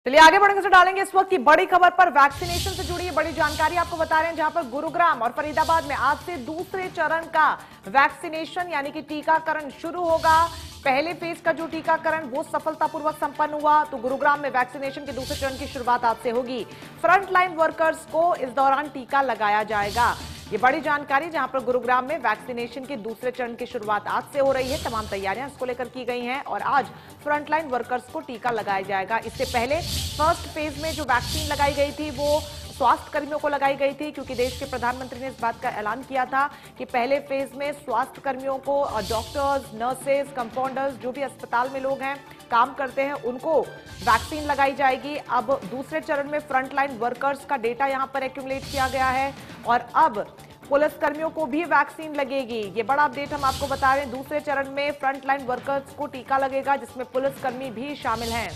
चलिए आगे बढ़ने से डालेंगे इस वक्त की बड़ी खबर पर। वैक्सीनेशन से जुड़ी बड़ी जानकारी आपको बता रहे हैं, जहां पर गुरुग्राम और फरीदाबाद में आज से दूसरे चरण का वैक्सीनेशन यानी कि टीकाकरण शुरू होगा। पहले फेज का जो टीकाकरण वो सफलतापूर्वक संपन्न हुआ, तो गुरुग्राम में वैक्सीनेशन के दूसरे चरण की शुरुआत आज से होगी। फ्रंटलाइन वर्कर्स को इस दौरान टीका लगाया जाएगा। ये बड़ी जानकारी, जहां पर गुरुग्राम में वैक्सीनेशन के दूसरे चरण की शुरुआत आज से हो रही है। तमाम तैयारियां इसको लेकर की गई हैं और आज फ्रंटलाइन वर्कर्स को टीका लगाया जाएगा। इससे पहले फर्स्ट फेज में जो वैक्सीन लगाई गई थी वो स्वास्थ्य कर्मियों को लगाई गई थी, क्योंकि देश के प्रधानमंत्री ने इस बात का ऐलान किया था कि पहले फेज में स्वास्थ्य कर्मियों को, डॉक्टर्स, नर्सेज, कंपाउंडर्स, जो भी अस्पताल में लोग हैं काम करते हैं, उनको वैक्सीन लगाई जाएगी। अब दूसरे चरण में फ्रंटलाइन वर्कर्स का डेटा यहां पर एक्यूमुलेट किया गया है और अब पुलिस कर्मियों को भी वैक्सीन लगेगी। ये बड़ा अपडेट हम आपको बता रहे हैं। दूसरे चरण में फ्रंटलाइन वर्कर्स को टीका लगेगा, जिसमें पुलिसकर्मी भी शामिल हैं।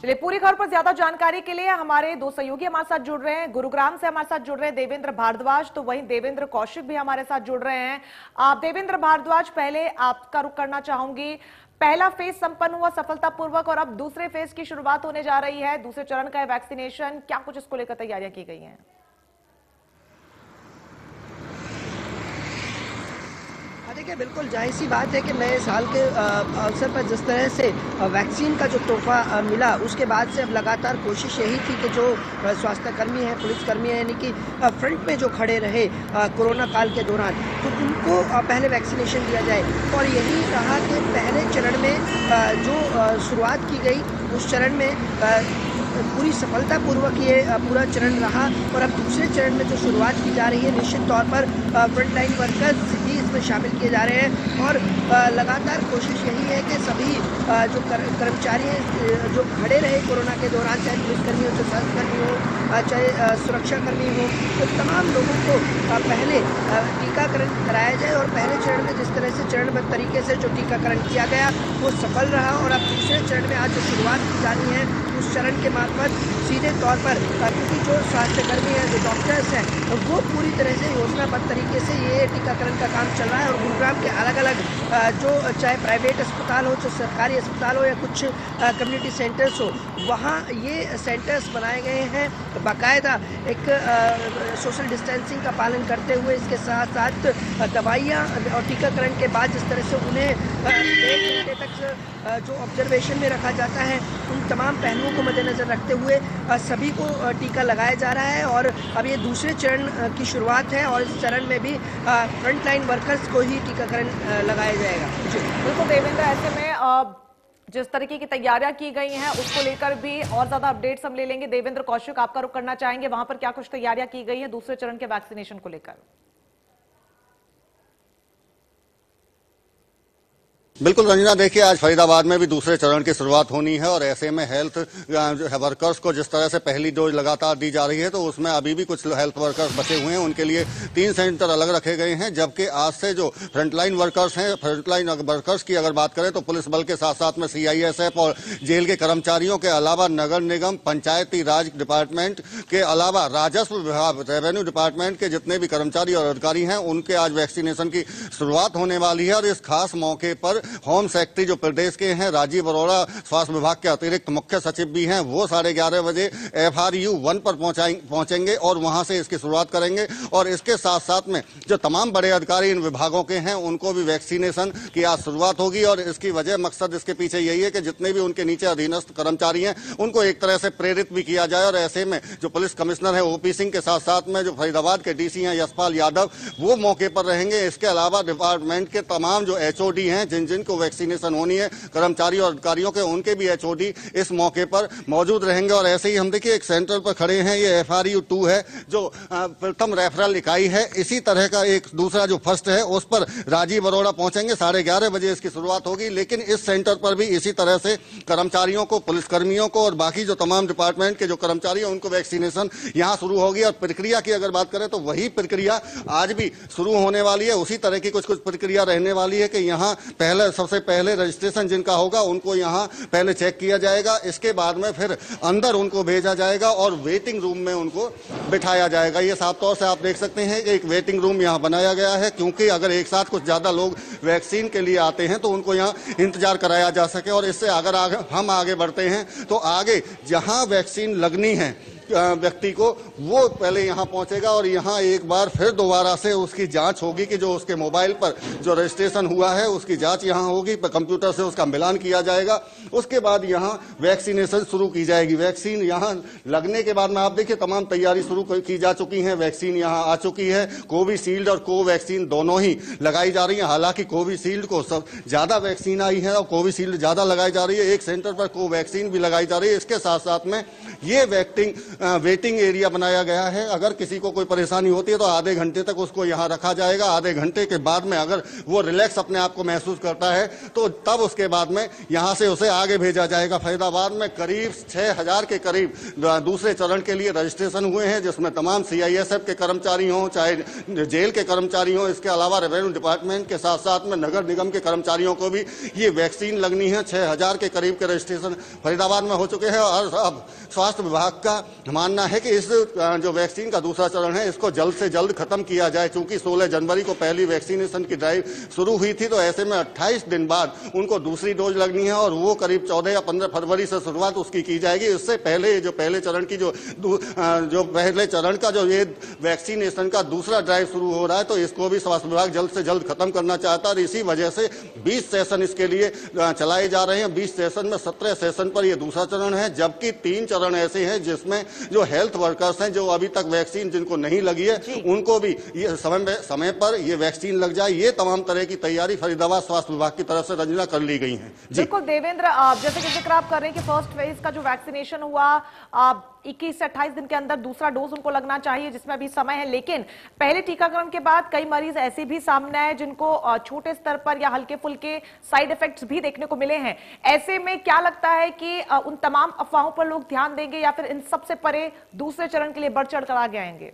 चलिए पूरी खबर पर ज्यादा जानकारी के लिए हमारे दो सहयोगी हमारे साथ जुड़ रहे हैं। गुरुग्राम से हमारे साथ जुड़ रहे हैं देवेंद्र भारद्वाज, तो वहीं देवेंद्र कौशिक भी हमारे साथ जुड़ रहे हैं। आप देवेंद्र भारद्वाज, पहले आपका रुख करना चाहूंगी। पहला फेज संपन्न हुआ सफलतापूर्वक और अब दूसरे फेज की शुरुआत होने जा रही है, दूसरे चरण का वैक्सीनेशन, क्या कुछ इसको लेकर तैयारियां की गई हैं? देखिए, बिल्कुल जाहिर सी बात है कि नए साल के अवसर पर जिस तरह से वैक्सीन का जो तोहफा मिला, उसके बाद से अब लगातार कोशिश यही थी कि जो स्वास्थ्यकर्मी हैं, पुलिसकर्मी हैं, यानी कि फ्रंट में जो खड़े रहे कोरोना काल के दौरान, तो उनको पहले वैक्सीनेशन दिया जाए। और यही रहा कि पहले चरण में जो शुरुआत की गई, उस चरण में पूरी सफलतापूर्वक ये पूरा चरण रहा। और अब दूसरे चरण में जो शुरुआत की जा रही है, निश्चित तौर पर फ्रंटलाइन वर्कर्स भी इसमें शामिल किए जा रहे हैं और लगातार कोशिश यही है कि सभी जो कर्मचारी हैं जो खड़े रहे कोरोना के दौरान, चाहे पुलिसकर्मी हो, चाहे स्वास्थ्यकर्मी हो, चाहे सुरक्षाकर्मी हो, तो तमाम लोगों को पहले टीकाकरण कराया जाए। और पहले चरण में जिस तरह से चरणबद्ध तरीके से जो टीकाकरण किया गया वो सफल रहा और अब दूसरे चरण में आज जो शुरुआत की जानी है, उस चरण के मार्फत सीधे तौर पर, क्योंकि जो स्वास्थ्यकर्मी हैं, जो डॉक्टर्स हैं, वो पूरी तरह से योजनाबद्ध तरीके से ये टीकाकरण का काम चल रहा है। और गुरुग्राम के अलग अलग जो चाहे प्राइवेट अस्पताल हो, चाहे सरकारी अस्पताल हो या कुछ कम्युनिटी सेंटर्स हो, वहाँ ये सेंटर्स बनाए गए हैं बाकायदा एक सोशल डिस्टेंसिंग का पालन करते हुए। इसके साथ साथ दवाइयाँ और टीकाकरण के बाद जिस तरह से उन्हें 1 घंटे तक जो ऑब्जर्वेशन में रखा जाता है, उन तमाम पहलुओं को मद्देनजर रखते हुए सभी को टीका लगाया जा रहा है। और अब ये दूसरे चरण की शुरुआत है और इस चरण में भी फ्रंटलाइन वर्कर्स को ही टीकाकरण लगाया जाएगा। बिल्कुल देवेंद्र, ऐसे में जिस तरीके की तैयारियां की गई हैं उसको लेकर भी और ज्यादा अपडेट्स हम ले लेंगे। देवेंद्र कौशिक, आपका रुख करना चाहेंगे, वहां पर क्या कुछ तैयारियां की गई हैं दूसरे चरण के वैक्सीनेशन को लेकर? बिल्कुल रंजना, देखिए आज फरीदाबाद में भी दूसरे चरण की शुरुआत होनी है और ऐसे में हेल्थ वर्कर्स को जिस तरह से पहली डोज लगातार दी जा रही है, तो उसमें अभी भी कुछ हेल्थ वर्कर्स बचे हुए हैं। उनके लिए 3 सेंटर अलग रखे गए हैं, जबकि आज से जो फ्रंटलाइन वर्कर्स हैं, फ्रंटलाइन वर्कर्स की अगर बात करें तो पुलिस बल के साथ साथ में CISF और जेल के कर्मचारियों के अलावा नगर निगम, पंचायती राज डिपार्टमेंट के अलावा राजस्व विभाग, रेवेन्यू डिपार्टमेंट के जितने भी कर्मचारी और अधिकारी हैं, उनके आज वैक्सीनेशन की शुरुआत होने वाली है। और इस खास मौके पर होम सेक्रेटरी जो प्रदेश के हैं, राजीव अरोड़ा, स्वास्थ्य विभाग के अतिरिक्त मुख्य सचिव भी हैं, वो 11:30 बजे FRU 1 पर पहुंचेंगे और वहां से इसकी शुरुआत करेंगे। और इसके साथ साथ में जो तमाम बड़े अधिकारी इन विभागों के हैं, उनको भी वैक्सीनेशन की आज शुरुआत होगी। और इसकी वजह, मकसद इसके पीछे यही है कि जितने भी उनके नीचे अधीनस्थ कर्मचारी हैं, उनको एक तरह से प्रेरित भी किया जाए। और ऐसे में जो पुलिस कमिश्नर है OP सिंह के साथ साथ में जो फरीदाबाद के DC हैं यशपाल यादव, वो मौके पर रहेंगे। इसके अलावा डिपार्टमेंट के तमाम जो HOD हैं, जिन को वैक्सीनेशन होनी है, कर्मचारी और अधिकारियों के, उनके भी HOD इस मौके पर मौजूद रहेंगे। और ऐसे ही हम देखिए एक सेंटर पर खड़े हैं, ये FRU 2 है, जो प्रथम रेफरल इकाई है। इसी तरह का एक दूसरा जो फर्स्ट है, उस पर राजीव अरोड़ा पहुंचेंगे। 11:30 बजे इसकी शुरुआत होगी। लेकिन इस सेंटर पर भी इसी तरह से कर्मचारियों को, पुलिसकर्मियों को और बाकी जो तमाम डिपार्टमेंट के जो कर्मचारी हैं, उनको वैक्सीनेशन यहाँ शुरू होगी। और प्रक्रिया की अगर बात करें तो वही प्रक्रिया आज भी शुरू होने वाली है। उसी तरह की कुछ प्रक्रिया रहने वाली है कि यहाँ पहले सबसे पहले रजिस्ट्रेशन जिनका होगा उनको यहाँ पहले चेक किया जाएगा, इसके बाद में फिर अंदर उनको भेजा जाएगा और वेटिंग रूम में उनको बिठाया जाएगा। ये साफ तौर से आप देख सकते हैं कि एक वेटिंग रूम यहाँ बनाया गया है, क्योंकि अगर एक साथ कुछ ज्यादा लोग वैक्सीन के लिए आते हैं तो उनको यहाँ इंतजार कराया जा सके। और इससे अगर हम आगे बढ़ते हैं तो आगे जहां वैक्सीन लगनी है व्यक्ति को, वो पहले यहां पहुंचेगा और यहां एक बार फिर दोबारा से उसकी जांच होगी कि जो उसके मोबाइल पर जो रजिस्ट्रेशन हुआ है उसकी जांच यहां होगी, कंप्यूटर से उसका मिलान किया जाएगा। उसके बाद यहां वैक्सीनेशन शुरू की जाएगी। वैक्सीन यहां लगने के बाद में आप देखिए तमाम तैयारी शुरू की जा चुकी है। वैक्सीन यहां आ चुकी है, कोविशील्ड और कोवैक्सीन दोनों ही लगाई जा रही है। हालांकि कोविशील्ड को सब ज्यादा वैक्सीन आई है और कोविशील्ड ज्यादा लगाई जा रही है, एक सेंटर पर कोवैक्सीन भी लगाई जा रही है। इसके साथ साथ में ये वेटिंग एरिया बनाया गया है। अगर किसी को कोई परेशानी होती है तो आधे घंटे तक उसको यहाँ रखा जाएगा। आधे घंटे के बाद में अगर वो रिलैक्स अपने आप को महसूस करता है तो तब उसके बाद में यहाँ से उसे आगे भेजा जाएगा। फरीदाबाद में करीब 6000 के करीब दूसरे चरण के लिए रजिस्ट्रेशन हुए हैं, जिसमें तमाम CISF के कर्मचारी हों, चाहे जेल के कर्मचारी हों, इसके अलावा रेवेन्यू डिपार्टमेंट के साथ साथ में नगर निगम के कर्मचारियों को भी ये वैक्सीन लगनी है। 6000 के करीब के रजिस्ट्रेशन फरीदाबाद में हो चुके हैं और अब स्वास्थ्य विभाग का मानना है कि इस जो वैक्सीन का दूसरा चरण है इसको जल्द से जल्द खत्म किया जाए। चूंकि 16 जनवरी को पहली वैक्सीनेशन की ड्राइव शुरू हुई थी, तो ऐसे में 28 दिन बाद उनको दूसरी डोज लगनी है और वो करीब 14 या 15 फरवरी से शुरुआत उसकी की जाएगी। इससे पहले जो पहले चरण की जो पहले चरण का जो ये वैक्सीनेशन का दूसरा ड्राइव शुरू हो रहा है, तो इसको भी स्वास्थ्य विभाग जल्द से जल्द खत्म करना चाहता है और इसी वजह से 20 सेशन इसके लिए चलाए जा रहे हैं। 20 सेशन में 17 सेशन पर यह दूसरा चरण है, जबकि 3 चरण ऐसे हैं जिसमें जो हेल्थ वर्कर्स हैं जो अभी तक वैक्सीन जिनको नहीं लगी है उनको भी ये समय पर ये वैक्सीन लग जाए। ये तमाम तरह की तैयारी फरीदाबाद स्वास्थ्य विभाग की तरफ से रंजना कर ली गई है। बिल्कुल देवेंद्र, जैसे कि जिक्र आप कर रहे हैं कि फर्स्ट फेज का जो वैक्सीनेशन हुआ 21 से 28 दिन के अंदर दूसरा डोज उनको लगना चाहिए, जिसमें अभी समय है। लेकिन पहले टीकाकरण के बाद कई मरीज ऐसे भी सामने आए जिनको छोटे स्तर पर या हल्के फुल्के साइड इफेक्ट्स भी देखने को मिले हैं। ऐसे में क्या लगता है कि उन तमाम अफवाहों पर लोग ध्यान देंगे या फिर इन सबसे परे दूसरे चरण के लिए बढ़ चढ़ कर आगे आएंगे?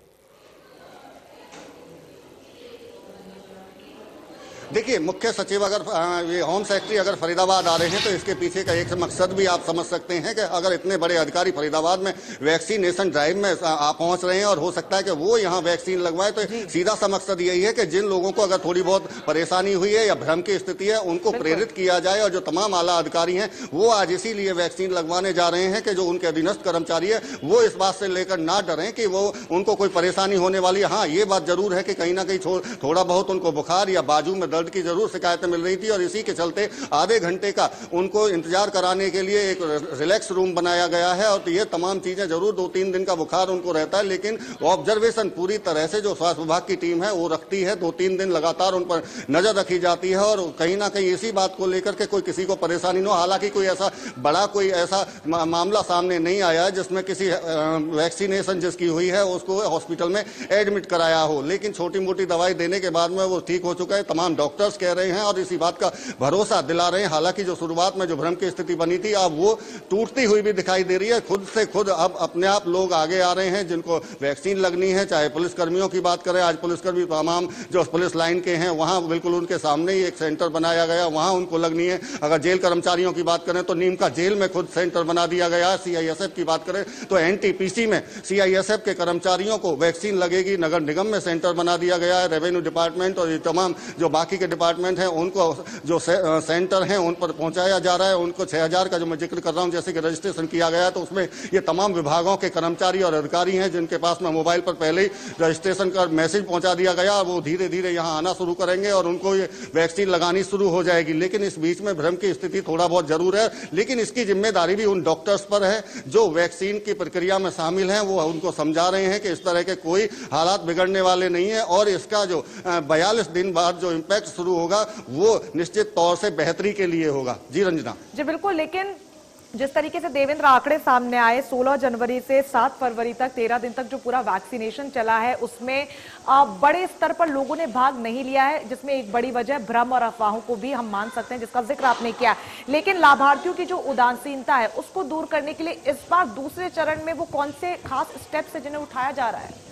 देखिए, मुख्य सचिव अगर ये होम सेक्रेटरी अगर फरीदाबाद आ रहे हैं तो इसके पीछे का एक मकसद भी आप समझ सकते हैं कि अगर इतने बड़े अधिकारी फरीदाबाद में वैक्सीनेशन ड्राइव में पहुंच रहे हैं और हो सकता है कि वो यहाँ वैक्सीन लगवाए, तो सीधा सा मकसद यही है कि जिन लोगों को अगर थोड़ी बहुत परेशानी हुई है या भ्रम की स्थिति है उनको प्रेरित किया जाए। और जो तमाम आला अधिकारी हैं वो आज इसीलिए वैक्सीन लगवाने जा रहे हैं कि जो उनके अधीनस्थ कर्मचारी है वो इस बात से लेकर ना डरें कि वो उनको कोई परेशानी होने वाली है। हाँ, ये बात जरूर है कि कहीं ना कहीं थोड़ा बहुत उनको बुखार या बाजू में दर्द की जरूर शिकायतें मिल रही थी और इसी के चलते आधे घंटे का उनको इंतजार कराने के लिए एक रिलैक्स रूम बनाया गया है। और ये तमाम चीजें जरूर 2-3 दिन का बुखार उनको रहता है, लेकिन ऑब्जर्वेशन पूरी तरह से जो स्वास्थ्य विभाग की टीम है वो रखती है। 2-3 दिन लगातार उन पर नजर रखी जाती है और कहीं ना कहीं इसी बात को लेकर के कोई किसी को परेशानी न हो। हालांकि कोई ऐसा बड़ा कोई ऐसा मामला सामने नहीं आया है जिसमें किसी वैक्सीनेशन जिसकी हुई है उसको हॉस्पिटल में एडमिट कराया हो, लेकिन छोटी मोटी दवाई देने के बाद में वो ठीक हो चुका है। तमाम डॉक्टर्स कह रहे हैं और इसी बात का भरोसा दिला रहे हैं। हालांकि जो शुरुआत में जो भ्रम की स्थिति बनी थी अब वो टूटती हुई भी दिखाई दे रही है। खुद से खुद अब अपने आप लोग आगे आ रहे हैं जिनको वैक्सीन लगनी है। चाहे पुलिसकर्मियों की बात करें, आज पुलिसकर्मी तमाम जो पुलिस लाइन के हैं वहां बिल्कुल उनके सामने ही एक सेंटर बनाया गया, वहां उनको लगनी है। अगर जेल कर्मचारियों की बात करें तो नीम का जेल में खुद सेंटर बना दिया गया है। CISF की बात करें तो NTPC में CISF के कर्मचारियों को वैक्सीन लगेगी। नगर निगम में सेंटर बना दिया गया है। रेवेन्यू डिपार्टमेंट और तमाम जो बाकी के डिपार्टमेंट हैं उनको जो सेंटर हैं उन पर पहुंचाया जा रहा है। उनको 6000 का जो मैं जिक्र कर रहा हूं जैसे कि रजिस्ट्रेशन किया गया है, तो उसमें ये तमाम विभागों के कर्मचारी और अधिकारी हैं जिनके पास में मोबाइल पर पहले ही रजिस्ट्रेशन का मैसेज पहुंचा दिया गया। वो धीरे धीरे यहां आना शुरू करेंगे और उनको ये वैक्सीन लगानी शुरू हो जाएगी। लेकिन इस बीच में भ्रम की स्थिति थोड़ा बहुत जरूर है, लेकिन इसकी जिम्मेदारी भी उन डॉक्टर्स पर है जो वैक्सीन की प्रक्रिया में शामिल हैं। वो उनको समझा रहे हैं कि इस तरह के कोई हालात बिगड़ने वाले नहीं है और इसका जो 42 दिन बाद जो इम्पैक्ट शुरू होगा वो निश्चित तौर से बेहतरी के लिए होगा। जी रंजना। जी बिल्कुल, लेकिन जिस तरीके से देवेंद्र आंकड़े सामने आए 16 जनवरी से 7 फरवरी तक 13 दिन तक जो पूरा वैक्सीनेशन चला है उसमें बड़े स्तर पर लोगों ने भाग नहीं लिया है, जिसमें एक बड़ी वजह भ्रम और अफवाहों को भी हम मान सकते हैं जिसका जिक्र आपने किया। लेकिन लाभार्थियों की जो उदासीनता है उसको दूर करने के लिए इस बार दूसरे चरण में वो कौन से खास स्टेप्स है जिन्हें उठाया जा रहा है?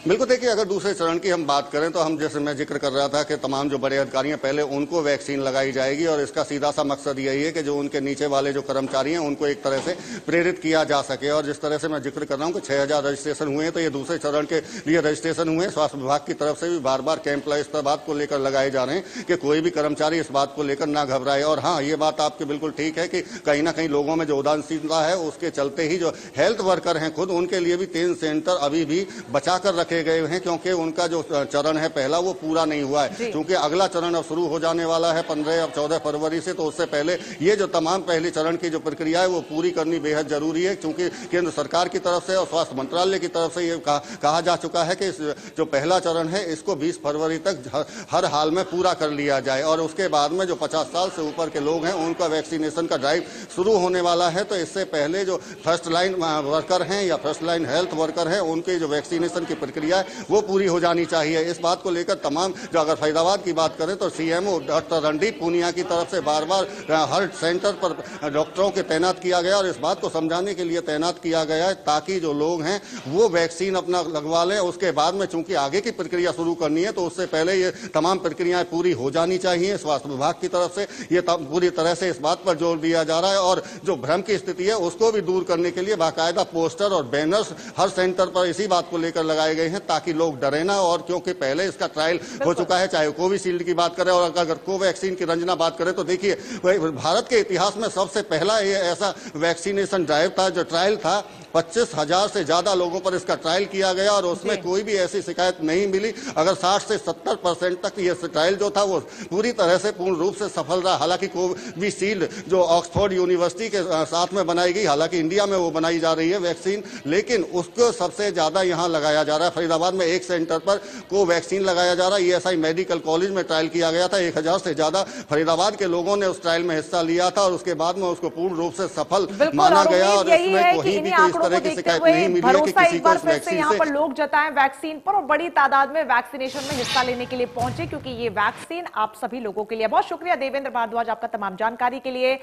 बिल्कुल, देखिए अगर दूसरे चरण की हम बात करें तो हम जैसे मैं जिक्र कर रहा था कि तमाम जो बड़े अधिकारी हैं पहले उनको वैक्सीन लगाई जाएगी और इसका सीधा सा मकसद यही है कि जो उनके नीचे वाले जो कर्मचारी हैं उनको एक तरह से प्रेरित किया जा सके। और जिस तरह से मैं जिक्र कर रहा हूं कि 6000 रजिस्ट्रेशन हुए हैं, तो ये दूसरे चरण के लिए रजिस्ट्रेशन हुए हैं। स्वास्थ्य विभाग की तरफ से भी बार बार कैंप इस बात को लेकर लगाए जा रहे हैं कि कोई भी कर्मचारी इस बात को लेकर ना घबराए। और हाँ, ये बात आपकी बिल्कुल ठीक है कि कहीं ना कहीं लोगों में जो उदासीनता है उसके चलते ही जो हेल्थ वर्कर हैं खुद उनके लिए भी 3 सेंटर अभी भी बचाकर रखे गए हैं, क्योंकि उनका जो चरण है पहला वो पूरा नहीं हुआ है। क्योंकि अगला चरण अब शुरू हो जाने वाला है 15 और 14 फरवरी से, तो उससे पहले ये जो तमाम पहले चरण की जो प्रक्रिया है वो पूरी करनी बेहद जरूरी है। क्योंकि केंद्र सरकार की तरफ से और स्वास्थ्य मंत्रालय की तरफ से ये कहा जा चुका है कि जो पहला चरण है इसको 20 फरवरी तक हर हाल में पूरा कर लिया जाए और उसके बाद में जो 50 साल से ऊपर के लोग हैं उनका वैक्सीनेशन का ड्राइव शुरू होने वाला है। तो इससे पहले जो फर्स्ट लाइन वर्कर हैं या फर्स्ट लाइन हेल्थ वर्कर हैं उनके जो वैक्सीनेशन की प्रक्रिया है वो पूरी हो जानी चाहिए। इस बात को लेकर तमाम जो अगर फरीदाबाद की बात करें तो सीएमओ डॉक्टर रणदीप पूनिया की तरफ से बार बार हर सेंटर पर डॉक्टरों के तैनात किया गया और इस बात को समझाने के लिए तैनात किया गया है ताकि जो लोग हैं वो वैक्सीन अपना लगवा लें। उसके बाद में चूंकि आगे की प्रक्रिया शुरू करनी है तो उससे पहले ये तमाम प्रक्रियाएं पूरी हो जानी चाहिए। स्वास्थ्य विभाग की तरफ से ये पूरी तरह से इस बात पर जोर दिया जा रहा है और जो भ्रम की स्थिति है उसको भी दूर करने के लिए बाकायदा पोस्टर और बैनर्स हर सेंटर पर इसी बात को लेकर लगाए गए हैं ताकि लोग डरे ना। और क्योंकि पहले इसका ट्रायल हो चुका है, चाहे कोविशील्ड की बात करें और अगर कोवैक्सीन की रंजना बात करें तो देखिए भारत के इतिहास में सबसे पहला ये ऐसा वैक्सीनेशन ड्राइव था जो ट्रायल था। 25,000 से ज्यादा लोगों पर इसका ट्रायल किया गया और उसमें कोई भी ऐसी शिकायत नहीं मिली। अगर 60 से 70% तक ये ट्रायल जो था वो पूरी तरह से पूर्ण रूप से सफल रहा। हालांकि कोविशील्ड जो ऑक्सफोर्ड यूनिवर्सिटी के साथ में बनाई गई, हालांकि इंडिया में वो बनाई जा रही है वैक्सीन, लेकिन उसको सबसे ज्यादा यहाँ लगाया जा रहा है। फरीदाबाद में एक सेंटर पर कोवैक्सीन लगाया जा रहा है। ईएसआई मेडिकल कॉलेज में ट्रायल किया गया था। 1000 से ज्यादा फरीदाबाद के लोगों ने उस ट्रायल में हिस्सा लिया था और उसके बाद में उसको पूर्ण रूप से सफल माना गया और इसमें कोई भी कोई तरह की शिकायत नहीं मिली है कि किसी को वैक्सीन यहाँ पर लोग जताएं वैक्सीन पर और बड़ी तादाद में वैक्सीनेशन में हिस्सा लेने के लिए पहुंचे क्योंकि ये वैक्सीन आप सभी लोगों के लिए। बहुत शुक्रिया देवेंद्र भारद्वाज आपका तमाम जानकारी के लिए।